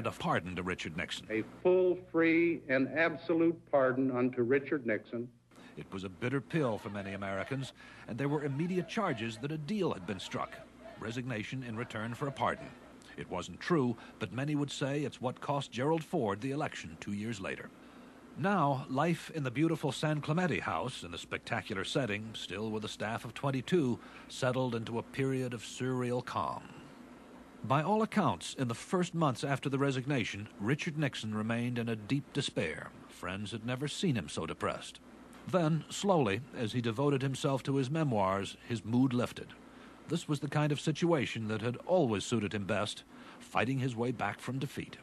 a pardon to Richard Nixon. A full, free, and absolute pardon unto Richard Nixon. It was a bitter pill for many Americans, and there were immediate charges that a deal had been struck. Resignation in return for a pardon. It wasn't true, but many would say it's what cost Gerald Ford the election 2 years later. Now, life in the beautiful San Clemente house, in the spectacular setting, still with a staff of 22, settled into a period of surreal calm. By all accounts, in the first months after the resignation, Richard Nixon remained in a deep despair. Friends had never seen him so depressed. Then, slowly, as he devoted himself to his memoirs, his mood lifted. This was the kind of situation that had always suited him best, fighting his way back from defeat.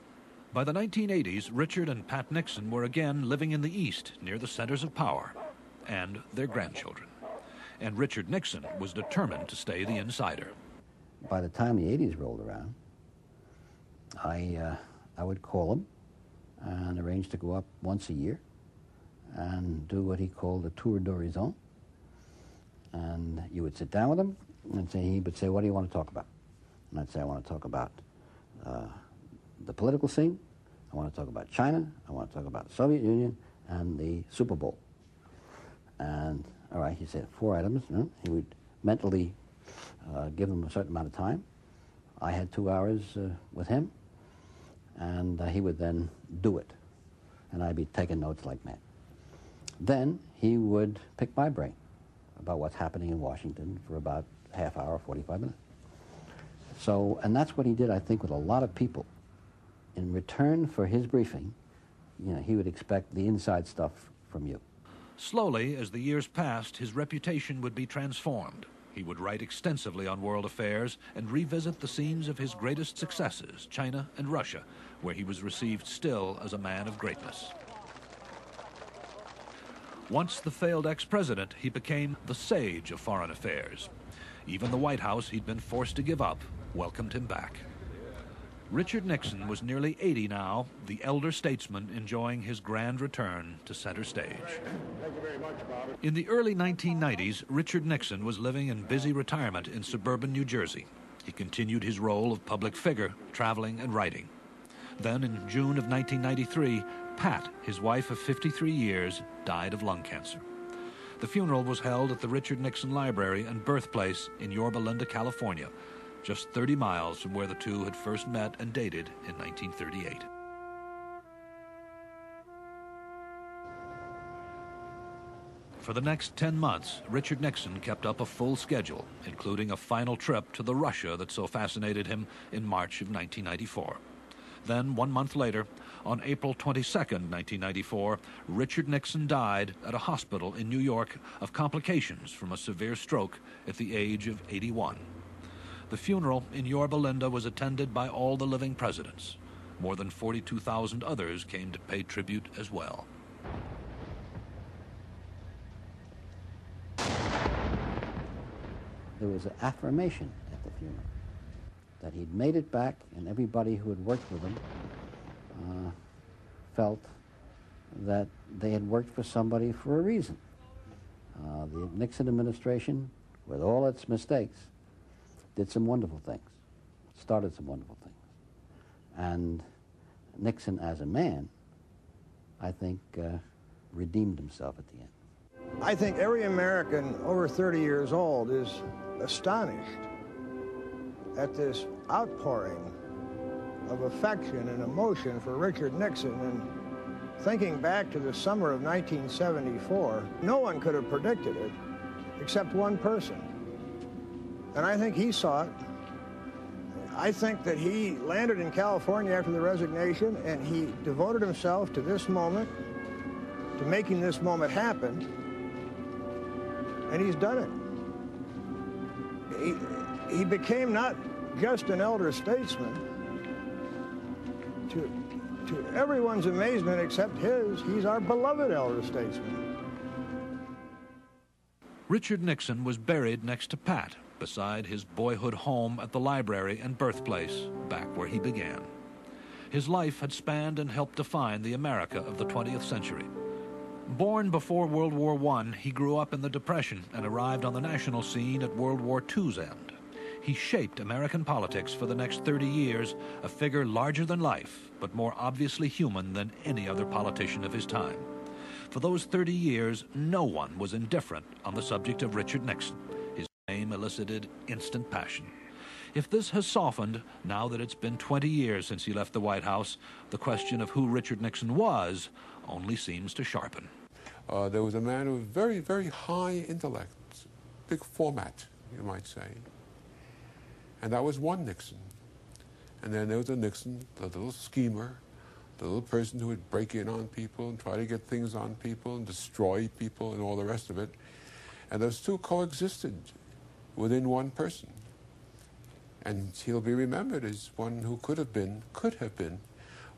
By the 1980s, Richard and Pat Nixon were again living in the East, near the centers of power, and their grandchildren. And Richard Nixon was determined to stay the insider. By the time the 80s rolled around, I would call him and arrange to go up once a year and do what he called a tour d'horizon. And you would sit down with him, and he would say, "What do you want to talk about?" And I'd say, "I want to talk about the political scene. I want to talk about China. I want to talk about the Soviet Union and the Super Bowl." And, all right, he said 4 items. He would mentally give them a certain amount of time. I had 2 hours with him, and he would then do it. And I'd be taking notes like mad. Then he would pick my brain about what's happening in Washington for about a half hour, 45 minutes. So, and that's what he did, I think, with a lot of people. In return for his briefing, he would expect the inside stuff from you. Slowly, as the years passed, his reputation would be transformed. He would write extensively on world affairs and revisit the scenes of his greatest successes, China and Russia, where he was received still as a man of greatness. Once the failed ex-president, he became the sage of foreign affairs. Even the White House he'd been forced to give up welcomed him back. Richard Nixon was nearly 80 now, the elder statesman enjoying his grand return to center stage. Thank you very much, Bob. In the early 1990s, Richard Nixon was living in busy retirement in suburban New Jersey. He continued his role of public figure, traveling and writing. Then in June of 1993, Pat, his wife of 53 years, died of lung cancer. The funeral was held at the Richard Nixon Library and birthplace in Yorba Linda, California, just 30 miles from where the two had first met and dated in 1938. For the next 10 months, Richard Nixon kept up a full schedule, including a final trip to the Russia that so fascinated him in March of 1994. Then, 1 month later, on April 22nd, 1994, Richard Nixon died at a hospital in New York of complications from a severe stroke at the age of 81. The funeral in Yorba Linda was attended by all the living presidents. More than 42,000 others came to pay tribute as well. There was an affirmation at the funeral that he'd made it back, and everybody who had worked with him felt that they had worked for somebody for a reason. The Nixon administration, with all its mistakes, did some wonderful things, started some wonderful things. And Nixon, as a man, I think, redeemed himself at the end. I think every American over 30 years old is astonished at this outpouring of affection and emotion for Richard Nixon. And thinking back to the summer of 1974, no one could have predicted it except one person. And I think he saw it. I think that he landed in California after the resignation, and he devoted himself to this moment, to making this moment happen, and he's done it. He became not just an elder statesman. To everyone's amazement except his, he's our beloved elder statesman. Richard Nixon was buried next to Pat, beside his boyhood home at the library and birthplace, back where he began. His life had spanned and helped define the America of the 20th century. Born before World War I, he grew up in the Depression and arrived on the national scene at World War II's end. He shaped American politics for the next 30 years, a figure larger than life, but more obviously human than any other politician of his time. For those 30 years, no one was indifferent on the subject of Richard Nixon. His name elicited instant passion. If this has softened, now that it's been 20 years since he left the White House, the question of who Richard Nixon was only seems to sharpen. There was a man with very, very high intellect, big format, you might say. And that was one Nixon. And then there was a Nixon, the little schemer, the little person who would break in on people and try to get things on people and destroy people and all the rest of it. And those two coexisted within one person. And he'll be remembered as one who could have been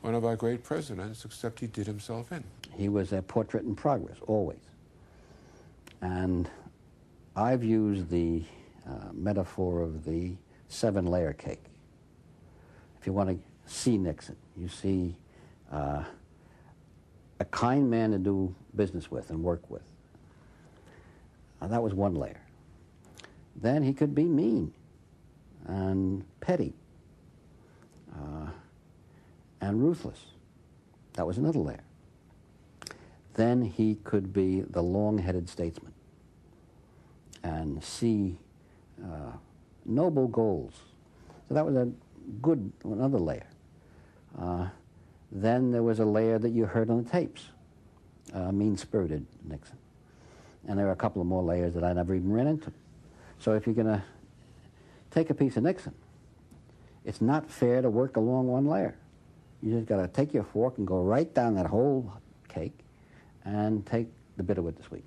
one of our great presidents, except he did himself in. He was a portrait in progress, always. And I've used the metaphor of the 7-layer cake. If you want to see Nixon, you see a kind man to do business with and work with. That was one layer. Then he could be mean and petty and ruthless. That was another layer. Then he could be the long-headed statesman and see noble goals. So that was another layer. Then there was a layer that you heard on the tapes, mean-spirited Nixon. And there are a couple of more layers that I never even ran into. So if you're going to take a piece of Nixon, it's not fair to work along one layer. You just got to take your fork and go right down that whole cake and take the bitter with the sweet.